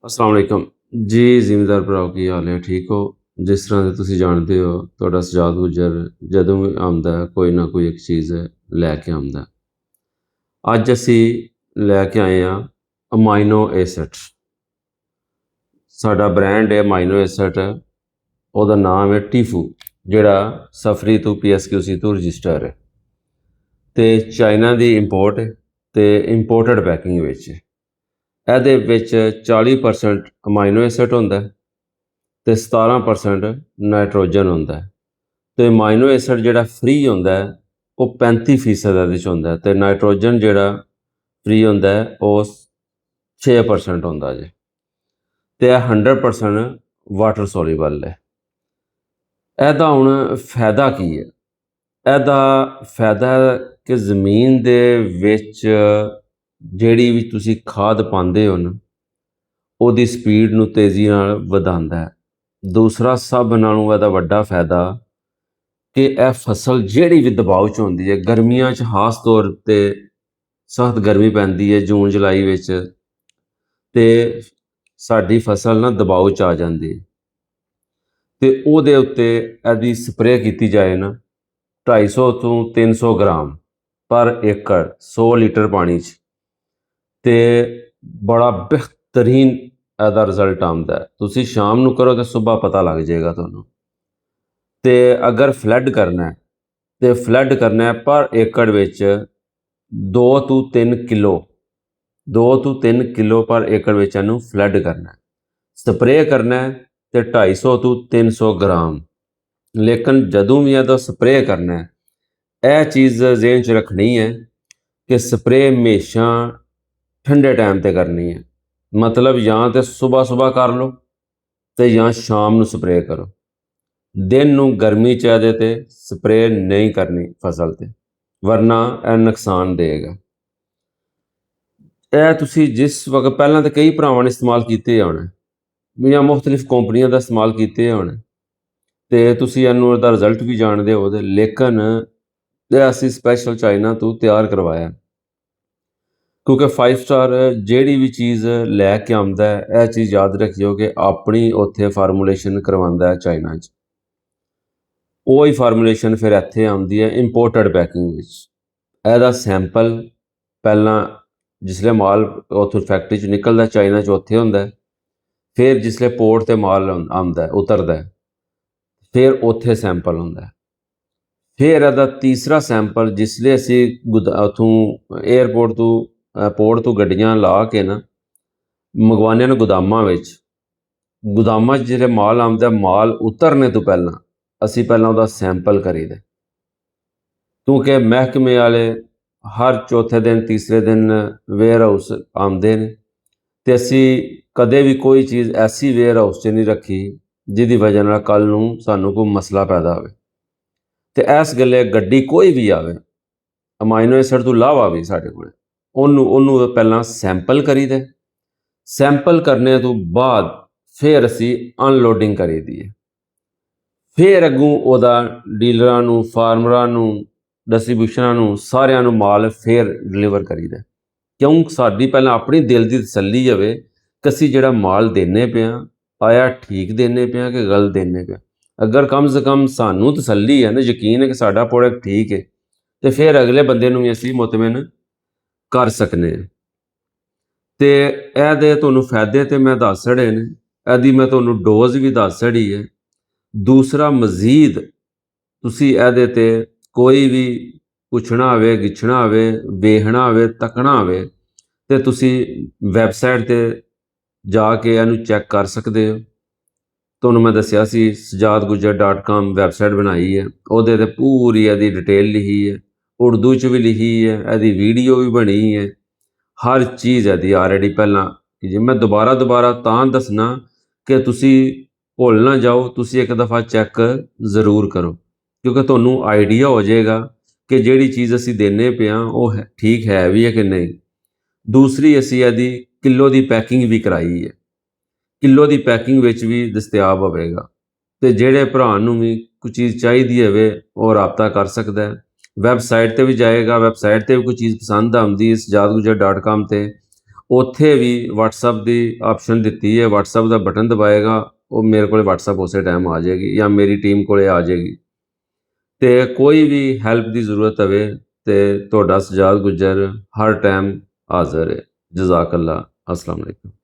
अस्सलाम वालेकुम जी। ਜ਼ਿਮੀਂਦਾਰ ਭਰਾਓ ਕੀ ਹਾਲ ਹੈ? ਠੀਕ ਹੋ? ਜਿਸ ਤਰ੍ਹਾਂ ਦੇ ਤੁਸੀਂ ਜਾਣਦੇ ਹੋ, ਤੁਹਾਡਾ ਸਜਾਦ ਗੁੱਜਰ ਜਦੋਂ ਵੀ ਆਉਂਦਾ ਹੈ, ਕੋਈ ਨਾ ਕੋਈ ਇੱਕ ਚੀਜ਼ ਲੈ ਕੇ ਆਉਂਦਾ। ਅੱਜ ਅਸੀਂ ਲੈ ਕੇ ਆਏ ਹਾਂ ਅਮਾਈਨੋ ਐਸਿਡ। ਸਾਡਾ ਬ੍ਰਾਂਡ ਹੈ ਅਮਾਈਨੋ ਐਸਿਡ, ਉਹਦਾ ਨਾਮ ਹੈ ਟੀਫੂ, ਜਿਹੜਾ ਸਫਰੀ ਤੋਂ PSQC ਤੋਂ ਰਜਿਸਟਰ ਹੈ ਤੇ ਚਾਈਨਾ ਦੀ ਇੰਪੋਰਟ ਹੈ ਤੇ ਇੰਪੋਰਟਡ ਪੈਕਿੰਗ ਵਿੱਚ ਹੈ। ਇਹਦੇ ਵਿੱਚ 40% ਅਮਾਈਨੋ ਐਸਿਡ ਹੁੰਦਾ ਤੇ 17% ਨਾਈਟ੍ਰੋਜਨ ਹੁੰਦਾ ਹੈ। ਤੇ ਅਮਾਈਨੋ ਐਸਿਡ ਜਿਹੜਾ ਫ੍ਰੀ ਹੁੰਦਾ ਹੈ ਉਹ 35% ਇਹਦੇ 'ਚ ਹੁੰਦਾ ਤੇ ਨਾਈਟ੍ਰੋਜਨ ਜਿਹੜਾ ਫ੍ਰੀ ਹੁੰਦਾ ਹੈ ਉਹ 6% ਹੁੰਦਾ ਜੀ। ਤੇ ਇਹ 100% ਵਾਟਰ ਸੋਲਿਬਲ ਹੈ। ਇਹਦਾ ਹੁਣ ਫਾਇਦਾ ਕੀ ਹੈ? ਇਹਦਾ ਫਾਇਦਾ ਕਿ ਜ਼ਮੀਨ ਦੇ ਵਿੱਚ ਜਿਹੜੀ ਵੀ ਤੁਸੀਂ ਖਾਦ ਪਾਉਂਦੇ ਹੋ ਨਾ, ਉਹਦੀ ਸਪੀਡ ਨੂੰ ਤੇਜ਼ੀ ਨਾਲ ਵਧਾਉਂਦਾ ਹੈ। ਦੂਸਰਾ ਸਭ ਨਾਲੋਂ ਇਹਦਾ ਵੱਡਾ ਫਾਇਦਾ ਕਿ ਇਹ ਫਸਲ ਜਿਹੜੀ ਵੀ ਦਬਾਅ 'ਚ ਹੁੰਦੀ ਹੈ, ਗਰਮੀਆਂ 'ਚ ਖਾਸ ਤੌਰ 'ਤੇ ਸਖਤ ਗਰਮੀ ਪੈਂਦੀ ਹੈ ਜੂਨ ਜੁਲਾਈ ਵਿੱਚ, ਤੇ ਸਾਡੀ ਫਸਲ ਨਾ ਦਬਾਅ 'ਚ ਆ ਜਾਂਦੀ ਹੈ ਤੇ ਉਹਦੇ ਉੱਤੇ ਇਹਦੀ ਸਪਰੇਅ ਕੀਤੀ ਜਾਏ ਨਾ 250 ਤੋਂ 300 ਗ੍ਰਾਮ ਪਰ ਏਕੜ 100 ਲੀਟਰ ਪਾਣੀ 'ਚ, ਤੇ ਬੜਾ ਬਿਹਤਰੀਨ ਇਹਦਾ ਰਿਜ਼ਲਟ ਆਉਂਦਾ ਹੈ। ਤੁਸੀਂ ਸ਼ਾਮ ਨੂੰ ਕਰੋ ਤੇ ਸਵੇਰ ਪਤਾ ਲੱਗ ਜਾਏਗਾ ਤੁਹਾਨੂੰ। ਤੇ ਅਗਰ ਫਲੱਡ ਕਰਨਾ ਹੈ ਤੇ ਫਲੱਡ ਕਰਨਾ ਹੈ ਪਰ ਏਕੜ ਵਿੱਚ 2 ਤੋਂ 3 ਕਿਲੋ 2 ਤੋਂ 3 ਕਿਲੋ ਪਰ ਏਕੜ ਵਿੱਚ ਇਹਨੂੰ ਫਲੱਡ ਕਰਨਾ। ਸਪਰੇਅ ਕਰਨਾ ਤੇ 250 ਤੋਂ 300 ਗ੍ਰਾਮ। ਲੇਕਿਨ ਜਦੋਂ ਵੀ ਇਹਦਾ ਸਪਰੇਅ ਕਰਨਾ ਹੈ, ਇਹ ਚੀਜ਼ ਜ਼ਿਹਨ 'ਚ ਰੱਖਣੀ ਹੈ ਕਿ ਸਪਰੇਅ ਹਮੇਸ਼ਾ ਠੰਡੇ ਟਾਈਮ 'ਤੇ ਕਰਨੀ ਹੈ। ਮਤਲਬ ਜਾਂ ਤਾਂ ਸਵੇਰ ਕਰ ਲਓ ਤੇ ਜਾਂ ਸ਼ਾਮ ਨੂੰ ਸਪਰੇਅ ਕਰੋ। ਦਿਨ ਨੂੰ ਗਰਮੀ 'ਚ ਇਹਦੇ 'ਤੇ ਸਪਰੇਅ ਨਹੀਂ ਕਰਨੀ ਫਸਲ 'ਤੇ, ਵਰਨਾ ਇਹ ਨੁਕਸਾਨ ਦੇਗਾ। ਇਹ ਤੁਸੀਂ ਜਿਸ ਵਕਤ ਪਹਿਲਾਂ ਤਾਂ ਕਈ ਭਰਾਵਾਂ ਨੇ ਇਸਤੇਮਾਲ ਕੀਤੇ ਹੋਣੇ ਜਾਂ ਮੁਖਤਲਿਫ ਕੰਪਨੀਆਂ ਦਾ ਇਸਤੇਮਾਲ ਕੀਤੇ ਹੋਣੇ ਤੇ ਤੁਸੀਂ ਇਹਨੂੰ ਉਹਦਾ ਰਿਜ਼ਲਟ ਵੀ ਜਾਣਦੇ ਹੋ। ਲੇਕਿਨ ਇਹ ਅਸੀਂ ਸਪੈਸ਼ਲ ਚਾਈਨਾ ਤੋਂ ਤਿਆਰ ਕਰਵਾਇਆ ਕਿਉਂਕਿ 5 ਸਟਾਰ ਜਿਹੜੀ ਵੀ ਚੀਜ਼ ਲੈ ਕੇ ਆਉਂਦਾ ਹੈ, ਇਹ ਚੀਜ਼ ਯਾਦ ਰੱਖਿਓ ਕਿ ਆਪਣੀ ਉੱਥੇ ਫਾਰਮੂਲੇਸ਼ਨ ਕਰਵਾਉਂਦਾ ਹੈ ਚਾਈਨਾ 'ਚ। ਉਹੀ ਫਾਰਮੂਲੇਸ਼ਨ ਫਿਰ ਇੱਥੇ ਆਉਂਦੀ ਹੈ ਇੰਪੋਰਟਡ ਪੈਕਿੰਗ ਵਿੱਚ। ਇਹਦਾ ਸੈਂਪਲ ਪਹਿਲਾਂ ਜਿਸਲੇ ਮਾਲ ਉੱਥੋਂ ਫੈਕਟਰੀ 'ਚ ਨਿਕਲਦਾ ਚਾਈਨਾ 'ਚ ਉੱਥੇ ਹੁੰਦਾ, ਫਿਰ ਜਿਸਲੇ ਪੋਰਟ 'ਤੇ ਮਾਲ ਆਉਂਦਾ ਉਤਰਦਾ, ਫਿਰ ਉੱਥੇ ਸੈਂਪਲ ਹੁੰਦਾ। ਫਿਰ ਇਹਦਾ ਤੀਸਰਾ ਸੈਂਪਲ ਜਿਸਲੇ ਅਸੀਂ ਉੱਥੋਂ ਏਅਰਪੋਰਟ ਤੋਂ ਪੋਰਟ ਤੋਂ ਗੱਡੀਆਂ ਲਾ ਕੇ ਨਾ ਮੰਗਵਾਉਂਦੇ ਨੇ ਗੋਦਾਮਾਂ 'ਚ ਜਿਹੜੇ ਮਾਲ ਆਉਂਦਾ, ਮਾਲ ਉਤਰਨੇ ਤੋਂ ਪਹਿਲਾਂ ਅਸੀਂ ਪਹਿਲਾਂ ਉਹਦਾ ਸੈਂਪਲ ਕਰੀਦਾ, ਕਿਉਂਕਿ ਮਹਿਕਮੇ ਵਾਲੇ ਹਰ ਚੌਥੇ ਦਿਨ ਤੀਸਰੇ ਦਿਨ ਵੇਅਰ ਹਾਊਸ ਆਉਂਦੇ ਨੇ ਤੇ ਅਸੀਂ ਕਦੇ ਵੀ ਕੋਈ ਚੀਜ਼ ਐਸੀ ਵੇਅਰ ਹਾਊਸ 'ਚ ਨਹੀਂ ਰੱਖੀ ਜਿਹਦੀ ਵਜ੍ਹਾ ਨਾਲ ਕੱਲ੍ਹ ਨੂੰ ਸਾਨੂੰ ਕੋਈ ਮਸਲਾ ਪੈਦਾ ਹੋਵੇ। ਤੇ ਇਸ ਗੱਲੇ ਗੱਡੀ ਕੋਈ ਵੀ ਆਵੇ, ਅਮਾਈਨੋ ਐਸਿਡ ਤੋਂ ਇਲਾਵਾ ਵੀ ਸਾਡੇ ਕੋਲ, ਉਹਨੂੰ ਪਹਿਲਾਂ ਸੈਂਪਲ ਕਰੀਦਾ। ਸੈਂਪਲ ਕਰਨੇ ਤੋਂ ਬਾਅਦ ਫਿਰ ਅਸੀਂ ਅਨਲੋਡਿੰਗ ਕਰੀਦੀ ਹੈ। ਫਿਰ ਅੱਗੋਂ ਉਹਦਾ ਡੀਲਰਾਂ ਨੂੰ, ਫਾਰਮਰਾਂ ਨੂੰ, ਡਿਸਟਰੀਬਿਊਸ਼ਨਾਂ ਨੂੰ, ਸਾਰਿਆਂ ਨੂੰ ਮਾਲ ਫਿਰ ਡਿਲੀਵਰ ਕਰੀਦਾ। ਕਿਉਂ? ਸਾਡੀ ਪਹਿਲਾਂ ਆਪਣੀ ਦਿਲ ਦੀ ਤਸੱਲੀ ਹੋਵੇ ਕਿ ਅਸੀਂ ਜਿਹੜਾ ਮਾਲ ਦਿੰਦੇ ਪਏ ਹਾਂ, ਆਇਆ ਠੀਕ ਦਿੰਦੇ ਪਏ ਹਾਂ ਕਿ ਗਲਤ ਦਿੰਦੇ ਪਏ ਹਾਂ। ਅਗਰ ਕਮ ਸੇ ਕਮ ਸਾਨੂੰ ਤਸੱਲੀ ਹੈ ਨਾ, ਯਕੀਨ ਹੈ ਕਿ ਸਾਡਾ ਪ੍ਰੋਡਕਟ ਠੀਕ ਹੈ, ਤੇ ਫਿਰ ਅਗਲੇ ਬੰਦੇ ਨੂੰ ਵੀ ਅਸੀਂ ਮੁਤਮਿਨ ਕਰ ਸਕਦੇ ਹਾਂ। ਤੇ ਇਹਦੇ ਤੁਹਾਨੂੰ ਫਾਇਦੇ ਤੇ ਮੈਂ ਦੱਸ ਛੜੇ ਨੇ, ਇਹਦੀ ਮੈਂ ਤੁਹਾਨੂੰ ਡੋਜ਼ ਵੀ ਦੱਸ ਛੜੀ ਹੈ। ਦੂਸਰਾ ਮਜ਼ੀਦ ਤੁਸੀਂ ਇਹਦੇ 'ਤੇ ਕੋਈ ਵੀ ਪੁੱਛਣਾ ਹੋਵੇ, ਗਿੱਛਣਾ ਹੋਵੇ, ਵੇਖਣਾ ਹੋਵੇ, ਤੱਕਣਾ ਹੋਵੇ, ਤੇ ਤੁਸੀਂ ਵੈਬਸਾਈਟ 'ਤੇ ਜਾ ਕੇ ਇਹਨੂੰ ਚੈੱਕ ਕਰ ਸਕਦੇ ਹੋ। ਤੁਹਾਨੂੰ ਮੈਂ ਦੱਸਿਆ ਸੀ sajadgujjar.com ਵੈਬਸਾਈਟ ਬਣਾਈ ਹੈ, ਉਹਦੇ 'ਤੇ ਪੂਰੀ ਇਹਦੀ ਡਿਟੇਲ ਲਿਖੀ ਹੈ, ਉਰਦੂ 'ਚ ਵੀ ਲਿਖੀ ਹੈ, ਇਹਦੀ ਵੀਡੀਓ ਵੀ ਬਣੀ ਹੈ, ਹਰ ਚੀਜ਼ ਇਹਦੀ ਆਲਰੇਡੀ ਪਹਿਲਾਂ। ਜੇ ਮੈਂ ਦੁਬਾਰਾ ਤਾਂ ਦੱਸਣਾ ਕਿ ਤੁਸੀਂ ਭੁੱਲ ਨਾ ਜਾਓ, ਤੁਸੀਂ ਇੱਕ ਦਫਾ ਚੈੱਕ ਜ਼ਰੂਰ ਕਰੋ, ਕਿਉਂਕਿ ਤੁਹਾਨੂੰ ਆਈਡੀਆ ਹੋ ਜਾਏਗਾ ਕਿ ਜਿਹੜੀ ਚੀਜ਼ ਅਸੀਂ ਦਿੰਦੇ ਪਏ ਹਾਂ ਉਹ ਠੀਕ ਹੈ ਵੀ ਹੈ ਕਿ ਨਹੀਂ। ਦੂਸਰੀ, ਅਸੀਂ ਇਹਦੀ ਕਿਲੋ ਦੀ ਪੈਕਿੰਗ ਵੀ ਕਰਾਈ ਹੈ, ਕਿਲੋ ਦੀ ਪੈਕਿੰਗ ਵਿੱਚ ਵੀ ਦਸਤਿਆਬ ਹੋਵੇਗਾ। ਤੇ ਜਿਹੜੇ ਭਰਾ ਨੂੰ ਵੀ ਕੋਈ ਚੀਜ਼ ਚਾਹੀਦੀ ਹੋਵੇ ਉਹ ਰਾਬਤਾ ਕਰ ਸਕਦਾ ਹੈ। ਵੈਬਸਾਈਟ 'ਤੇ ਵੀ ਜਾਏਗਾ, ਵੈਬਸਾਈਟ 'ਤੇ ਵੀ ਕੋਈ ਚੀਜ਼ ਪਸੰਦ ਆਉਂਦੀ ਹੈ sajadgujjar.com 'ਤੇ, ਉੱਥੇ ਵੀ WhatsApp ਦੀ ਆਪਸ਼ਨ ਦਿੱਤੀ ਹੈ। WhatsApp ਦਾ ਬਟਨ ਦਬਾਏਗਾ, ਉਹ ਮੇਰੇ ਕੋਲ WhatsApp ਉਸੇ ਟਾਈਮ ਆ ਜਾਏਗੀ ਜਾਂ ਮੇਰੀ ਟੀਮ ਕੋਲੇ ਆ ਜਾਏਗੀ। ਤੇ ਕੋਈ ਵੀ ਹੈਲਪ ਦੀ ਜ਼ਰੂਰਤ ਹੋਵੇ ਤੇ ਤੁਹਾਡਾ ਸਜਾਦ ਗੁੱਜਰ ਹਰ ਟਾਈਮ ਹਾਜ਼ਰ ਹੈ। ਜਜ਼ਾਕ ਅੱਲਾ। अस्सलाम वालेकुम।